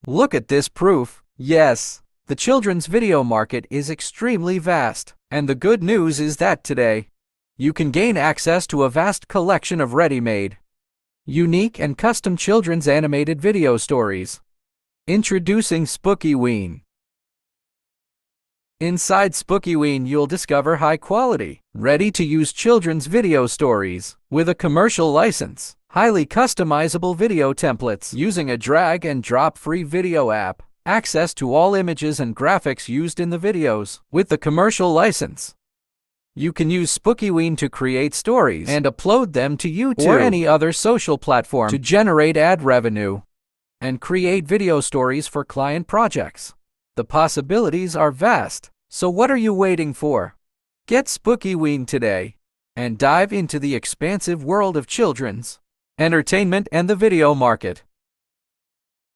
Look at this proof. Yes, the children's video market is extremely vast, and the good news is that today, you can gain access to a vast collection of ready-made, unique and custom children's animated video stories. Introducing Spookyween. Inside Spookyween, you'll discover high-quality, ready-to-use children's video stories with a commercial license, highly customizable video templates using a drag-and-drop free video app, access to all images and graphics used in the videos with the commercial license. You can use Spookyween to create stories and upload them to YouTube or any other social platform to generate ad revenue and create video stories for client projects. The possibilities are vast, so what are you waiting for? Get Spookyween today and dive into the expansive world of children's entertainment and the video market.